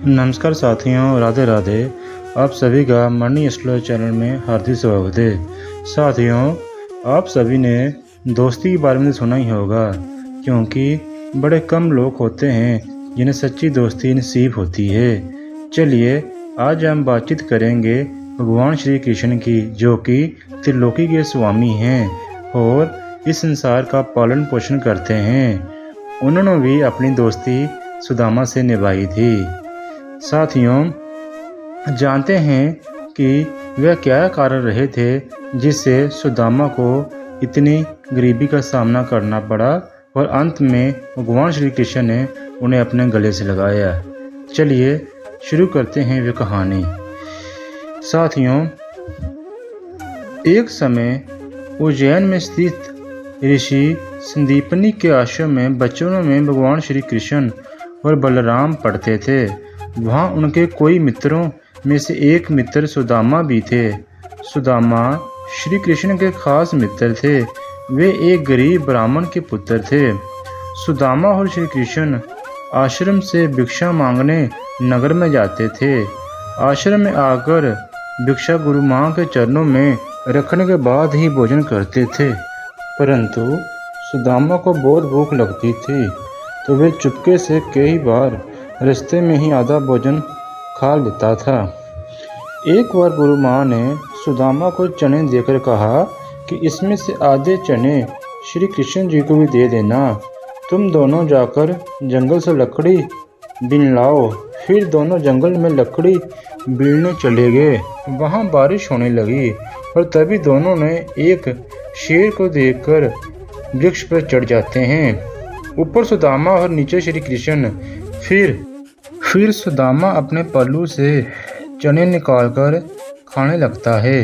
नमस्कार साथियों, राधे राधे। आप सभी का मनी स्लो चैनल में हार्दिक स्वागत है। साथियों, आप सभी ने दोस्ती के बारे में सुना ही होगा, क्योंकि बड़े कम लोग होते हैं जिन्हें सच्ची दोस्ती नसीब होती है। चलिए आज हम बातचीत करेंगे भगवान श्री कृष्ण की, जो कि त्रिलोकी के स्वामी हैं और इस संसार का पालन पोषण करते हैं। उन्होंने भी अपनी दोस्ती सुदामा से निभाई थी। साथियों, जानते हैं कि वह क्या कारण रहे थे जिससे सुदामा को इतनी गरीबी का सामना करना पड़ा और अंत में भगवान श्री कृष्ण ने उन्हें अपने गले से लगाया। चलिए शुरू करते हैं वह कहानी। साथियों, एक समय उज्जैन में स्थित ऋषि संदीपनी के आश्रम में बचपन में भगवान श्री कृष्ण और बलराम पढ़ते थे। वहाँ उनके कोई मित्रों में से एक मित्र सुदामा भी थे। सुदामा श्री कृष्ण के खास मित्र थे। वे एक गरीब ब्राह्मण के पुत्र थे। सुदामा और श्री कृष्ण आश्रम से भिक्षा मांगने नगर में जाते थे। आश्रम में आकर भिक्षा गुरु माँ के चरणों में रखने के बाद ही भोजन करते थे। परंतु सुदामा को बहुत भूख लगती थी, तो वे चुपके से कई बार रास्ते में ही आधा भोजन खा लेता था। एक बार गुरु माँ ने सुदामा को चने देकर कहा कि इसमें से आधे चने श्री कृष्ण जी को भी दे देना। तुम दोनों जाकर जंगल से लकड़ी बीन लाओ। फिर दोनों जंगल में लकड़ी बीनने चले गए। वहाँ बारिश होने लगी और तभी दोनों ने एक शेर को देखकर वृक्ष पर चढ़ जाते हैं। ऊपर सुदामा और नीचे श्री कृष्ण। फिर सुदामा अपने पल्लू से चने निकालकर खाने लगता है।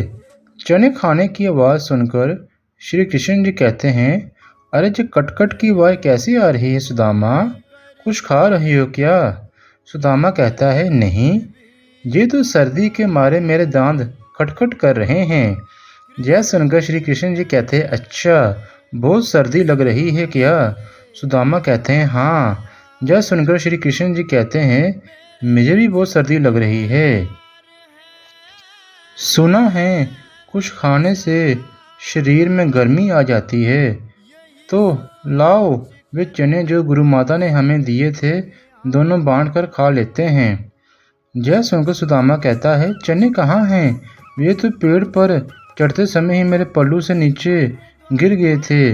चने खाने की आवाज़ सुनकर श्री कृष्ण जी कहते हैं, अरे जो कटकट की आवाज़ कैसी आ रही है सुदामा, कुछ खा रही हो क्या? सुदामा कहता है, नहीं, ये तो सर्दी के मारे मेरे दांत खटखट कर रहे हैं। यह सुनकर श्री कृष्ण जी कहते हैं, अच्छा, बहुत सर्दी लग रही है क्या? सुदामा कहते हैं, हाँ। यह सुनकर श्री कृष्ण जी कहते हैं, मुझे भी बहुत सर्दी लग रही है। सुना है कुछ खाने से शरीर में गर्मी आ जाती है, तो लाओ वे चने जो गुरु माता ने हमें दिए थे, दोनों बांट कर खा लेते हैं। यह सुनकर सुदामा कहता है, चने कहाँ हैं? वे तो पेड़ पर चढ़ते समय ही मेरे पल्लू से नीचे गिर गए थे।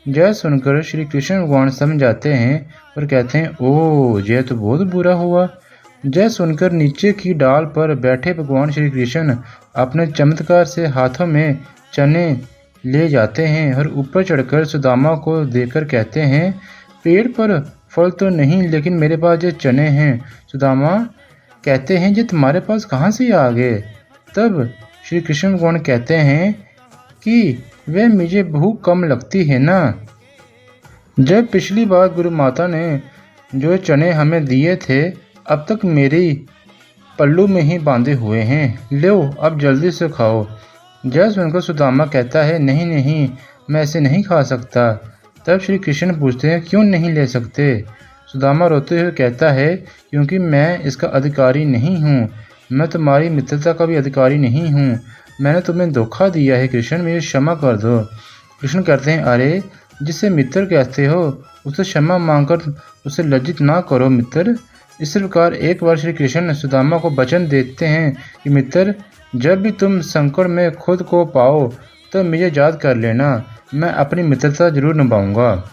यह सुनकर श्री कृष्ण भगवान समझ जाते हैं और कहते हैं, ओह, यह तो बहुत बुरा हुआ। यह सुनकर नीचे की डाल पर बैठे भगवान श्री कृष्ण अपने चमत्कार से हाथों में चने ले जाते हैं और ऊपर चढ़कर सुदामा को देकर कहते हैं, पेड़ पर फल तो नहीं, लेकिन मेरे पास ये चने हैं। सुदामा कहते हैं, ये तुम्हारे पास कहाँ से आ गए? तब श्री कृष्ण भगवान कहते हैं कि वे मुझे भूख कम लगती है ना। जब पिछली बार गुरु माता ने जो चने हमें दिए थे, अब तक मेरी पल्लू में ही बांधे हुए हैं। लो, अब जल्दी से खाओ। यह सुनकर सुदामा कहता है, नहीं नहीं, मैं ऐसे नहीं खा सकता। तब श्री कृष्ण पूछते हैं, क्यों नहीं ले सकते? सुदामा रोते हुए कहता है, क्योंकि मैं इसका अधिकारी नहीं हूँ। मैं तुम्हारी मित्रता का भी अधिकारी नहीं हूँ। मैंने तुम्हें धोखा दिया है कृष्ण, मुझे क्षमा कर दो। कृष्ण कहते हैं, अरे, जिसे मित्र कहते हो उसे क्षमा मांगकर उसे लज्जित ना करो मित्र। इस प्रकार एक बार श्री कृष्ण सुदामा को वचन देते हैं कि मित्र, जब भी तुम संकट में खुद को पाओ तो मुझे याद कर लेना, मैं अपनी मित्रता जरूर निभाऊंगा।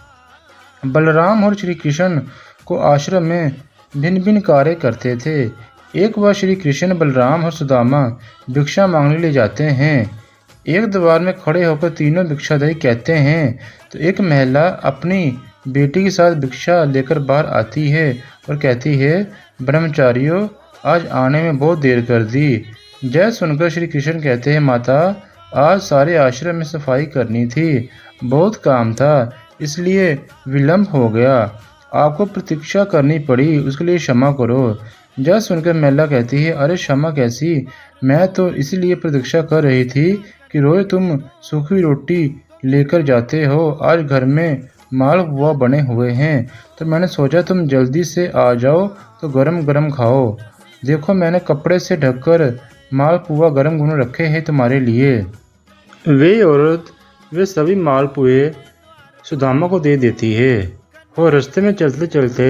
बलराम और श्री कृष्ण को आश्रम में भिन्न भिन्न कार्य करते थे। एक बार श्री कृष्ण, बलराम और सुदामा भिक्षा मांगने ले जाते हैं। एक द्वार में खड़े होकर तीनों भिक्षादायी कहते हैं, तो एक महिला अपनी बेटी के साथ भिक्षा लेकर बाहर आती है और कहती है, ब्रह्मचारियों, आज आने में बहुत देर कर दी। यह सुनकर श्री कृष्ण कहते हैं, माता, आज सारे आश्रम में सफाई करनी थी, बहुत काम था, इसलिए विलंब हो गया। आपको प्रतीक्षा करनी पड़ी, उसके लिए क्षमा करो। यह सुनकर महिला कहती है, अरे क्षमा कैसी, मैं तो इसलिए प्रतीक्षा कर रही थी कि रोज तुम सूखी रोटी लेकर जाते हो, आज घर में मालपुआ बने हुए हैं, तो मैंने सोचा तुम जल्दी से आ जाओ तो गरम गरम खाओ। देखो मैंने कपड़े से ढककर मालपुआ गरम गरम रखे हैं तुम्हारे लिए। वे औरत वे सभी मालपुए सुदामा को दे देती है और रास्ते में चलते चलते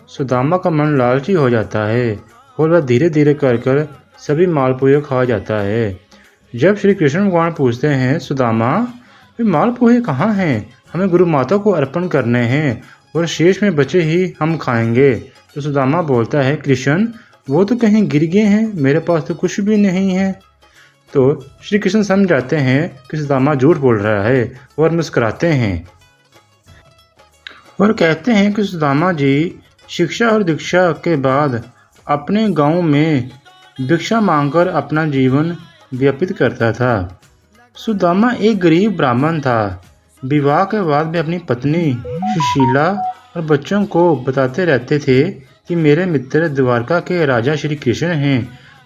सुदामा का मन लालची हो जाता है और वह धीरे धीरे कर सभी मालपुए खा जाता है। जब श्री कृष्ण भगवान पूछते हैं सुदामा वे मालपुए कहाँ हैं, हमें गुरु माता को अर्पण करने हैं और शेष में बचे ही हम खाएंगे। तो सुदामा बोलता है कृष्ण वो तो कहीं गिर गए हैं, मेरे पास तो कुछ भी नहीं है। तो श्री कृष्ण समझ जाते हैं कि सुदामा झूठ बोल रहा है और मुस्कुराते हैं और कहते हैं कि सुदामा जी शिक्षा और दीक्षा के बाद अपने गांव में भिक्षा मांगकर अपना जीवन व्यतीत करता था। सुदामा एक गरीब ब्राह्मण था। विवाह के बाद वे अपनी पत्नी सुशीला और बच्चों को बताते रहते थे कि मेरे मित्र द्वारका के राजा श्री कृष्ण हैं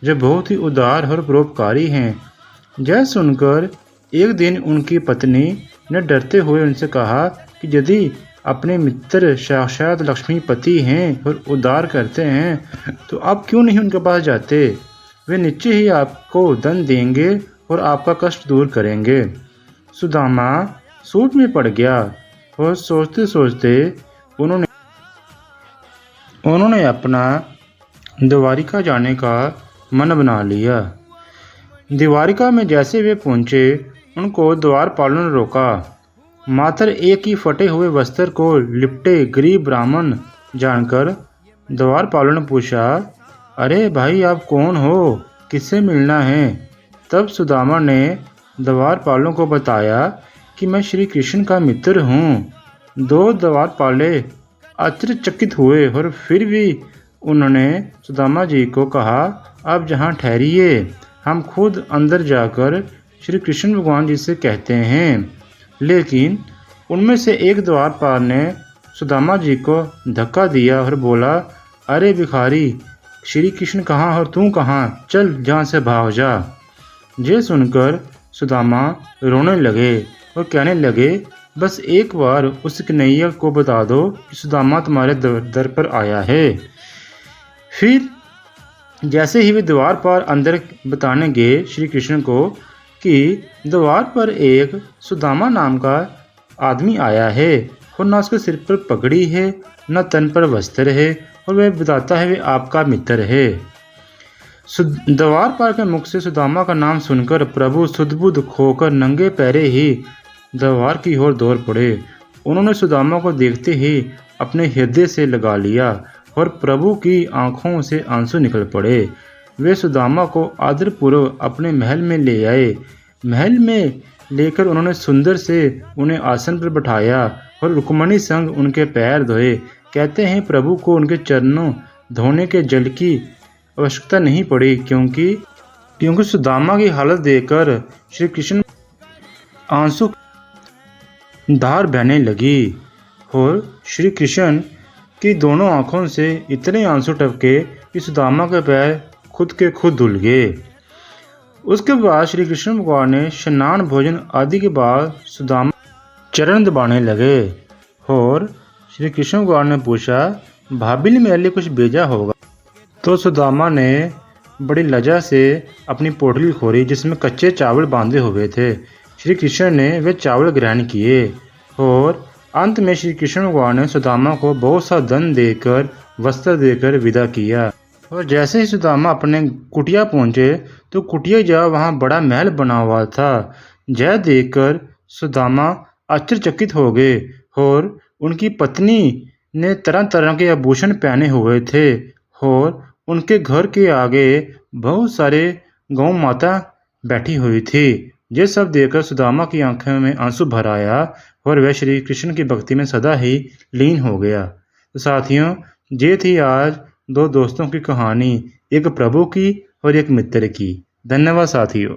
जो बहुत ही उदार और परोपकारी हैं। यह सुनकर एक दिन उनकी पत्नी ने डरते हुए उनसे कहा कि यदि अपने मित्र साक्षात लक्ष्मीपति हैं और उदार करते हैं तो आप क्यों नहीं उनके पास जाते, वे निश्चय ही आपको धन देंगे और आपका कष्ट दूर करेंगे। सुदामा सोच में पड़ गया और सोचते सोचते उन्होंने अपना द्वारिका जाने का मन बना लिया। द्वारिका में जैसे वे पहुंचे उनको द्वारपालों ने रोका। मात्र एक ही फटे हुए वस्त्र को लिपटे गरीब ब्राह्मण जानकर द्वारपालों ने पूछा अरे भाई आप कौन हो, किससे मिलना है। तब सुदामा ने द्वारपालों को बताया कि मैं श्री कृष्ण का मित्र हूँ। दो द्वारपाले आश्चर्यचकित हुए और फिर भी उन्होंने सुदामा जी को कहा आप जहाँ ठहरिए, हम खुद अंदर जाकर श्री कृष्ण भगवान जी से कहते हैं। लेकिन उनमें से एक द्वारपाल ने सुदामा जी को धक्का दिया और बोला अरे भिखारी, श्री कृष्ण कहाँ और तू कहाँ, चल जहाँ से भाग जा। ये सुनकर सुदामा रोने लगे और कहने लगे बस एक बार उस कन्हैया को बता दो कि सुदामा तुम्हारे दर पर आया है। फिर जैसे ही वे द्वार पर अंदर बताने गए श्री कृष्ण को कि द्वार पर एक सुदामा नाम का आदमी आया है और न उसके सिर पर पगड़ी है न तन पर वस्त्र है और वह बताता है वे आपका मित्र है। द्वारपाल के मुख से सुदामा का नाम सुनकर प्रभु सुध-बुध खोकर नंगे पैरे ही द्वार की ओर दौड़ पड़े। उन्होंने सुदामा को देखते ही अपने हृदय से लगा लिया और प्रभु की आंखों से आंसू निकल पड़े। वे सुदामा को आदरपूर्वक अपने महल में ले आए। महल में लेकर उन्होंने सुंदर से उन्हें आसन पर बैठाया और रुक्मणी संग उनके पैर धोए। कहते हैं प्रभु को उनके चरणों धोने के जल की आवश्यकता नहीं पड़ी क्योंकि सुदामा की हालत देखकर श्री कृष्ण आंसू धार बहने लगी और श्री कृष्ण की दोनों आंखों से इतने आंसू टपके कि सुदामा के पैर खुद के खुद धुल गए। उसके बाद श्री कृष्ण भगवान ने स्नान भोजन आदि के बाद सुदामा चरण दबाने लगे और श्री कृष्ण भगवान ने पूछा भाभी ने मेरे लिए कुछ भेजा होगा। तो सुदामा ने बड़ी लज्जा से अपनी पोटली खोली जिसमें कच्चे चावल बांधे हुए थे। श्री कृष्ण ने वे चावल ग्रहण किए और अंत में श्री कृष्ण भगवान ने सुदामा को बहुत सा धन देकर वस्त्र देकर विदा किया। और जैसे ही सुदामा अपने कुटिया पहुंचे तो कुटिया जा वहाँ बड़ा महल बना हुआ था। यह देखकर सुदामा आश्चर्यचकित हो गए और उनकी पत्नी ने तरह तरह के आभूषण पहने हुए थे और उनके घर के आगे बहुत सारे गौ माता बैठी हुई थी। ये सब देखकर सुदामा की आंखों में आंसू भर आया और वह श्री कृष्ण की भक्ति में सदा ही लीन हो गया। तो साथियों, ये थी आज दो दोस्तों की कहानी, एक प्रभु की और एक मित्र की। धन्यवाद साथियों।